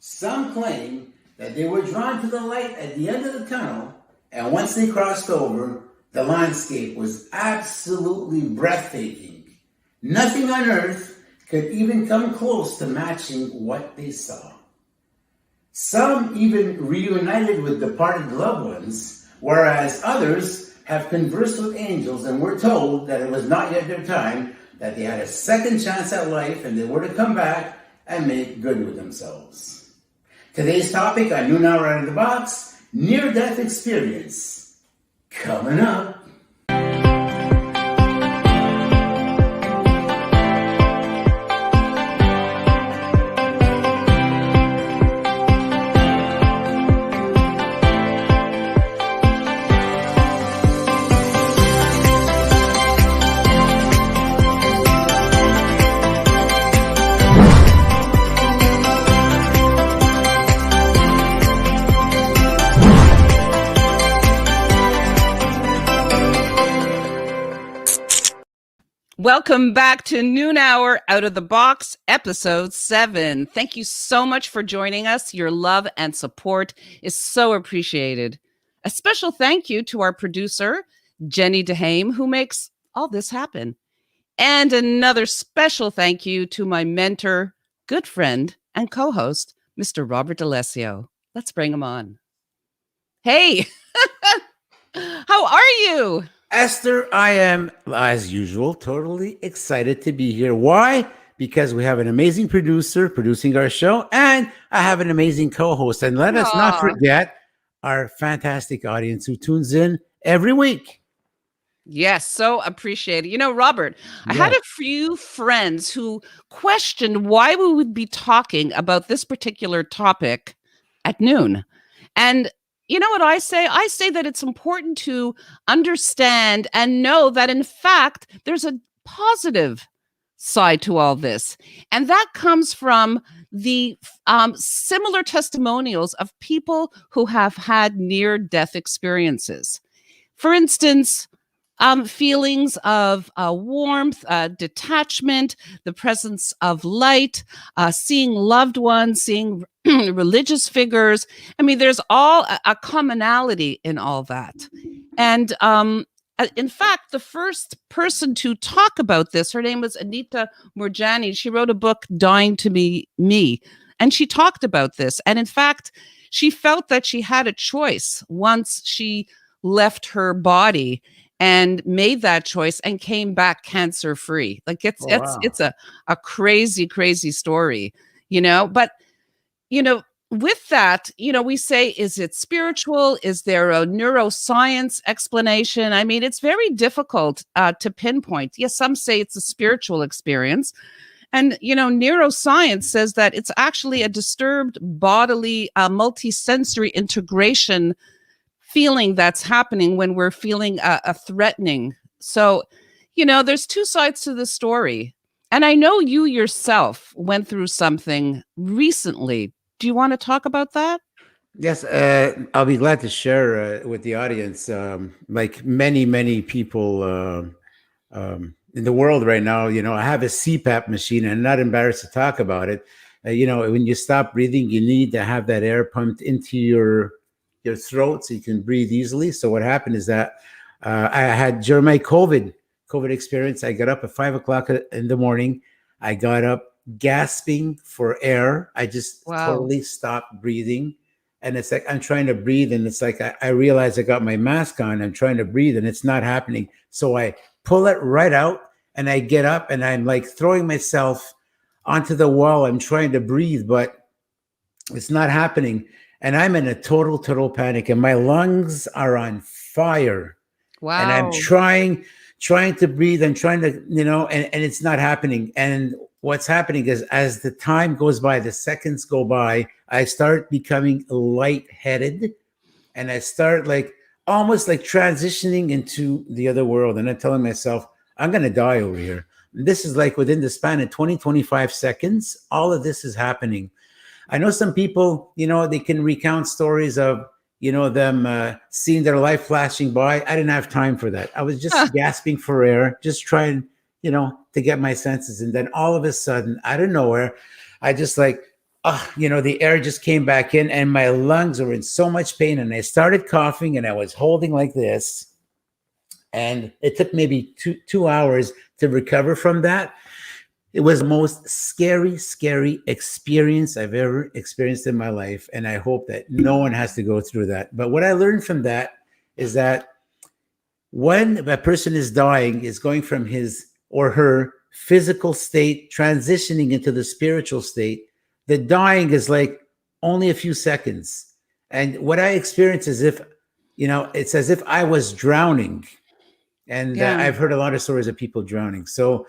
Some claim that they were drawn to the light at the end of the tunnel, and once they crossed over, the landscape was absolutely breathtaking. Nothing on earth could even come close to matching what they saw. Some even reunited with departed loved ones, whereas others have conversed with angels and were told that it was not yet their time, that they had a second chance at life and they were to come back and make good with themselves. Today's topic on Noon Hour Out of the Box, near-death experience. Coming up. Welcome back to Noon Hour Out of the Box, episode 7. Thank you so much for joining us. Your love and support is so appreciated. A special thank you to our producer, Jenny DeHame, who makes all this happen. And another special thank you to my mentor, good friend, and co-host, Mr. Robert D'Alessio. Let's bring him on. Hey, how are you? Esther, I am, as usual, totally excited to be here. Why? Because we have an amazing producer producing our show, and I have an amazing co-host. And let us not forget our fantastic audience who tunes in every week. Yes, so appreciated. You know, Robert, I had a few friends who questioned why we would be talking about this particular topic at noon. And you know what I say? I say that it's important to understand and know that, in fact, there's a positive side to all this. And that comes from the similar testimonials of people who have had near-death experiences. For instance, feelings of warmth, detachment, the presence of light, seeing loved ones, seeing religious figures. I mean, there's all a commonality in all that. And in fact, the first person to talk about this, her name was Anita Moorjani. She wrote a book, Dying to Be Me, and she talked about this. And in fact, she felt that she had a choice once she left her body and made that choice and came back cancer-free. Like it's a crazy, crazy story, you know. But you know, with that, you know, we say, is it spiritual? Is there a neuroscience explanation? I mean, it's very difficult to pinpoint. Yes, some say it's a spiritual experience. And, you know, neuroscience says that it's actually a disturbed bodily multisensory integration feeling that's happening when we're feeling a threatening. So, you know, there's two sides to the story. And I know you yourself went through something recently. Do you want to talk about that? Yes, I'll be glad to share with the audience. Like many people in the world right now, you know, I have a CPAP machine, and I'm not embarrassed to talk about it. You know, when you stop breathing, you need to have that air pumped into your throat so you can breathe easily. So what happened is that I had during my COVID experience, I got up at 5 o'clock in the morning. I got up gasping for air. I just totally stopped breathing. And it's like, I'm trying to breathe. And it's like, I realize I got my mask on. I'm trying to breathe and it's not happening. So I pull it right out and I get up and I'm like throwing myself onto the wall. I'm trying to breathe, but it's not happening. And I'm in a total panic and my lungs are on fire. Wow. And I'm trying to breathe and trying to, you know, and it's not happening. And what's happening is as the time goes by, the seconds go by, I start becoming lightheaded and I start like almost like transitioning into the other world. And I'm telling myself, I'm going to die over here. And this is like within the span of 25 seconds, all of this is happening. I know some people, you know, they can recount stories of, you know, them seeing their life flashing by. I didn't have time for that. I was just gasping for air, just trying, you know, to get my senses. And then all of a sudden, out of nowhere, I just like, the air just came back in and my lungs were in so much pain. And I started coughing and I was holding like this. And it took maybe two hours to recover from that. It was the most scary experience I've ever experienced in my life. And I hope that no one has to go through that. But what I learned from that is that when a person is dying, is going from his or her physical state, transitioning into the spiritual state, the dying is like only a few seconds. And what I experience is it's as if I was drowning. And Yeah. I've heard a lot of stories of people drowning. So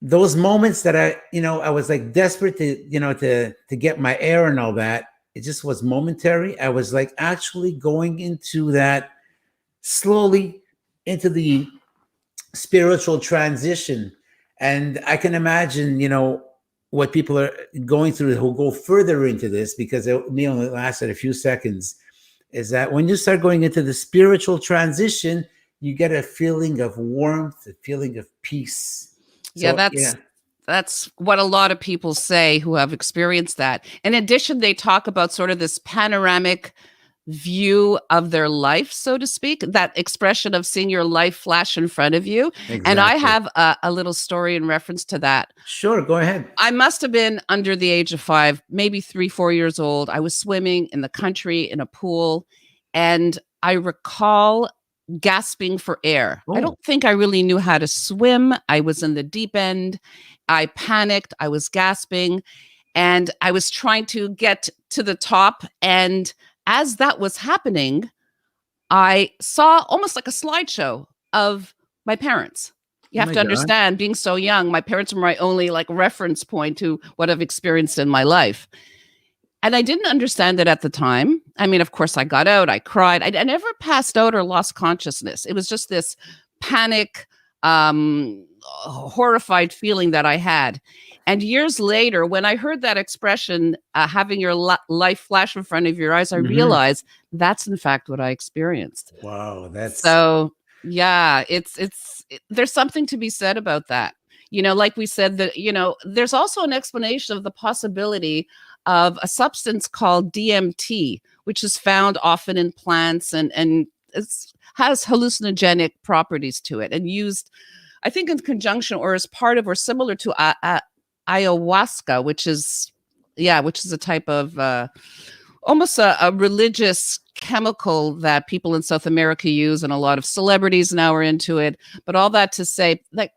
those moments that I was like desperate to get my air and all that, it just was momentary. I was like actually going into that slowly into the spiritual transition. And I can imagine, what people are going through who go further into this, because it may only lasted a few seconds, is that when you start going into the spiritual transition, you get a feeling of warmth, a feeling of peace. Yeah, So, that's what a lot of people say who have experienced that. In addition, they talk about sort of this panoramic view of their life, so to speak, that expression of seeing your life flash in front of you. exactly. And I have a little story in reference to that. Sure, go ahead. I must have been under the age of 5, maybe 3, 4 years old. I was swimming in the country in a pool, and I recall gasping for air. I don't think I really knew how to swim. I was in the deep end. I panicked. I was gasping, and I was trying to get to the top. And as that was happening, I saw almost like a slideshow of my parents. You have to understand, being so young, my parents were my only like reference point to what I've experienced in my life. And I didn't understand it at the time. I mean, of course, I got out, I cried. I never passed out or lost consciousness. It was just this panic, horrified feeling that I had. And years later, when I heard that expression, having your life flash in front of your eyes, I realized that's in fact what I experienced. Wow, that's so. Yeah, there's something to be said about that. Like we said, that there's also an explanation of the possibility of a substance called DMT, which is found often in plants and has hallucinogenic properties to it, and used, I think, in conjunction or as part of or similar to ayahuasca, which is a type of almost a religious chemical that people in South America use, and a lot of celebrities now are into it. But all that to say, like,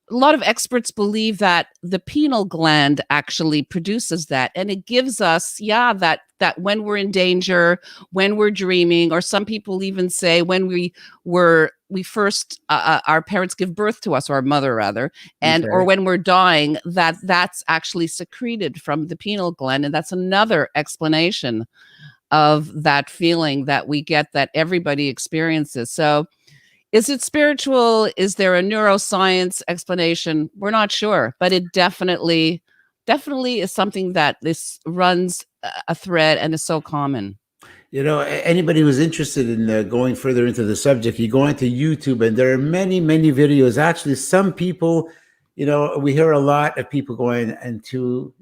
a lot of experts believe that the pineal gland actually produces that, and it gives us, that when we're in danger, when we're dreaming, or some people even say when we first our parents give birth to us, or our mother rather, or when we're dying, that's actually secreted from the pineal gland, and that's another explanation of that feeling that we get, that everybody experiences. So, is it spiritual? Is there a neuroscience explanation? We're not sure, but it definitely is something that this runs a thread and is so common. Anybody who's interested in going further into the subject, you go into YouTube and there are many videos. Actually, some people, we hear a lot of people going into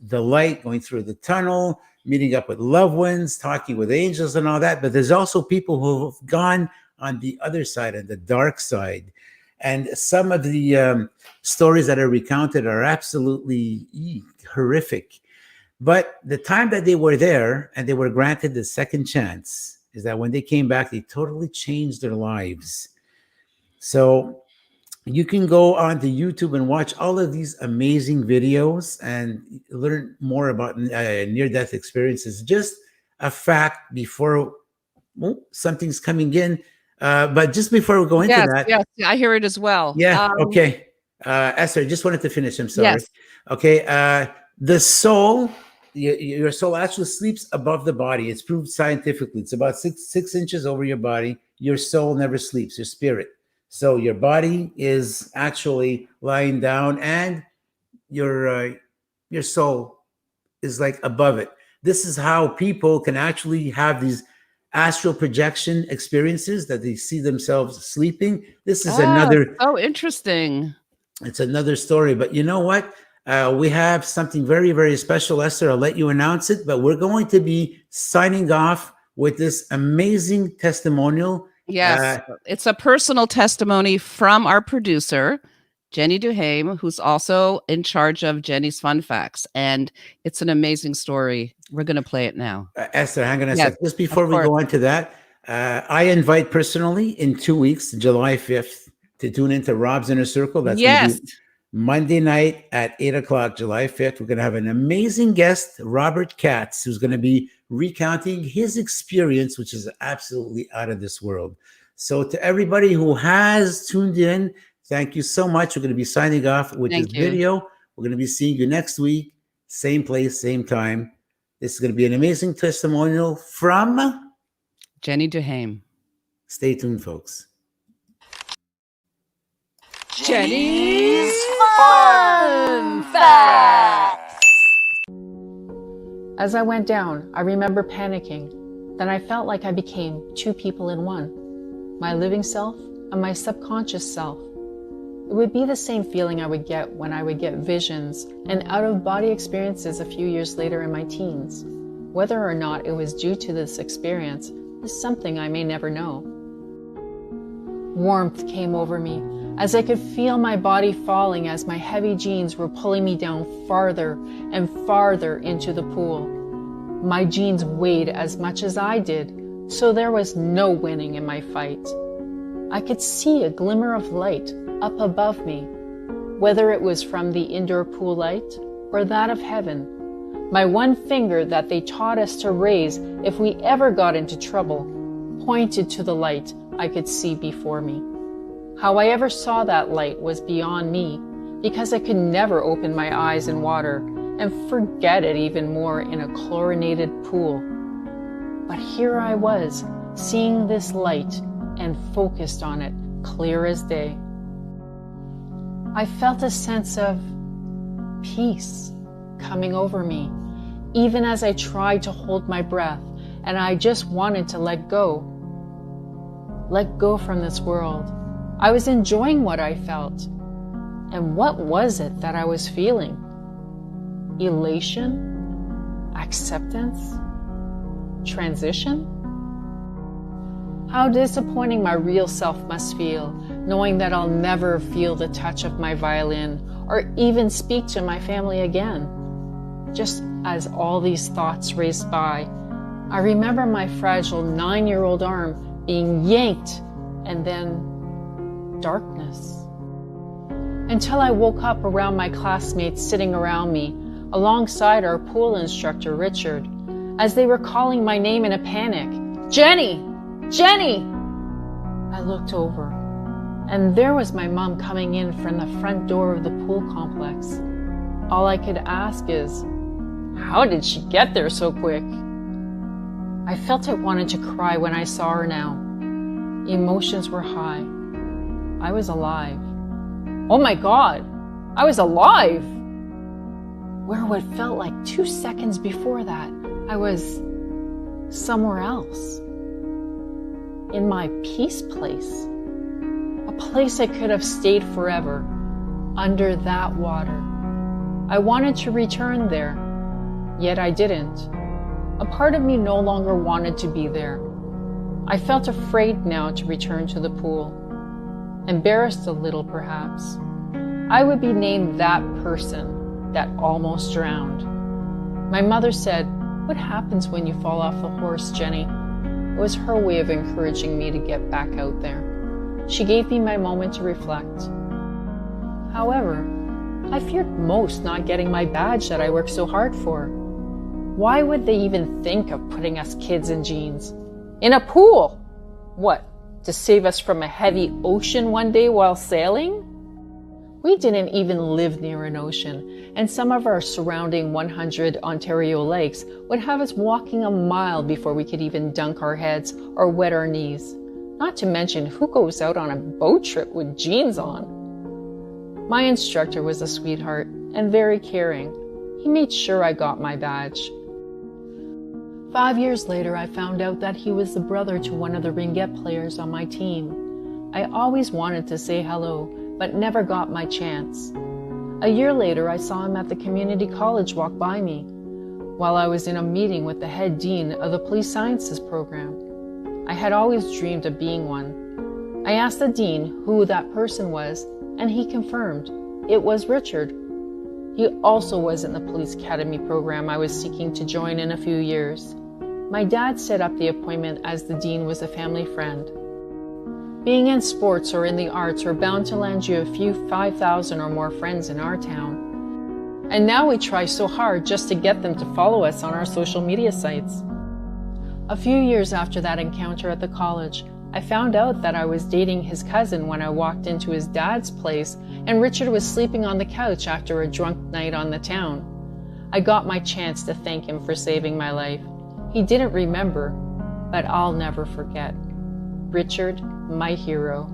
the light, going through the tunnel, meeting up with loved ones, talking with angels and all that. But there's also people who have gone on the other side, on the dark side. And some of the stories that are recounted are absolutely horrific. But the time that they were there and they were granted the second chance is that when they came back, they totally changed their lives. So you can go onto YouTube and watch all of these amazing videos and learn more about near-death experiences. Just a fact before something's coming in. But just before we go into that. Yes, I hear it as well. Yeah, okay. Esther, just wanted to finish. I'm sorry. Yes. Okay, the soul, your soul actually sleeps above the body. It's proved scientifically. It's about six inches over your body. Your soul never sleeps, your spirit. So your body is actually lying down, and your soul is like above it. This is how people can actually have these astral projection experiences, that they see themselves sleeping. This is another so interesting. It's another story. But you know what? We have something very, very special, Esther. I'll let you announce it, but we're going to be signing off with this amazing testimonial. Yes, it's a personal testimony from our producer, Jenny Duhame, who's also in charge of Jenny's Fun Facts. And it's an amazing story. We're going to play it now. Esther, hang on a Yes, sec. Just before we go into that, I invite personally in 2 weeks, July 5th, to tune into Rob's Inner Circle. That's going to Yes. be Monday night at 8 o'clock, July 5th. We're going to have an amazing guest, Robert Katz, who's going to be recounting his experience, which is absolutely out of this world. So to everybody who has tuned in, thank you so much. We're going to be signing off with this video. We're going to be seeing you next week, same place, same time. This is going to be an amazing testimonial from Jenny Duhame. Stay tuned, folks. Jenny's Fun Facts. As I went down, I remember panicking. Then I felt like I became two people in one, my living self and my subconscious self. It would be the same feeling I would get when I would get visions and out-of-body experiences a few years later in my teens. Whether or not it was due to this experience is something I may never know. Warmth came over me as I could feel my body falling as my heavy jeans were pulling me down farther and farther into the pool. My jeans weighed as much as I did, so there was no winning in my fight. I could see a glimmer of light up above me, whether it was from the indoor pool light or that of heaven. My one finger that they taught us to raise if we ever got into trouble pointed to the light I could see before me. How I ever saw that light was beyond me, because I could never open my eyes in water and forget it even more in a chlorinated pool. But here I was, seeing this light and focused on it, clear as day. I felt a sense of peace coming over me, even as I tried to hold my breath, and I just wanted to let go from this world. I was enjoying what I felt. And what was it that I was feeling? Elation? Acceptance? Transition? How disappointing my real self must feel, knowing that I'll never feel the touch of my violin or even speak to my family again. Just as all these thoughts raced by, I remember my fragile 9-year-old arm being yanked, and then darkness. Until I woke up around my classmates sitting around me, alongside our pool instructor, Richard, as they were calling my name in a panic. Jenny! Jenny! I looked over, and there was my mom coming in from the front door of the pool complex. All I could ask is, how did she get there so quick? I felt I wanted to cry when I saw her now. Emotions were high. I was alive. Oh my God, I was alive! Where what felt like 2 seconds before that, I was somewhere else. In my peace place. A place I could have stayed forever, under that water. I wanted to return there, yet I didn't. A part of me no longer wanted to be there. I felt afraid now to return to the pool. Embarrassed a little, perhaps. I would be named that person that almost drowned. My mother said, "What happens when you fall off the horse, Jenny?" It was her way of encouraging me to get back out there. She gave me my moment to reflect. However, I feared most not getting my badge that I worked so hard for. Why would they even think of putting us kids in jeans? In a pool? What, to save us from a heavy ocean one day while sailing? We didn't even live near an ocean, and some of our surrounding 100 Ontario lakes would have us walking a mile before we could even dunk our heads or wet our knees. Not to mention, who goes out on a boat trip with jeans on? My instructor was a sweetheart and very caring. He made sure I got my badge. 5 years later, I found out that he was the brother to one of the ringette players on my team. I always wanted to say hello, but never got my chance. A year later, I saw him at the community college walk by me while I was in a meeting with the head dean of the police sciences program. I had always dreamed of being one. I asked the dean who that person was, and he confirmed it was Richard. He also was in the police academy program I was seeking to join in a few years. My dad set up the appointment as the dean was a family friend. Being in sports or in the arts were bound to land you a few 5,000 or more friends in our town. And now we try so hard just to get them to follow us on our social media sites. A few years after that encounter at the college, I found out that I was dating his cousin when I walked into his dad's place and Richard was sleeping on the couch after a drunk night on the town. I got my chance to thank him for saving my life. He didn't remember, but I'll never forget. Richard, my hero.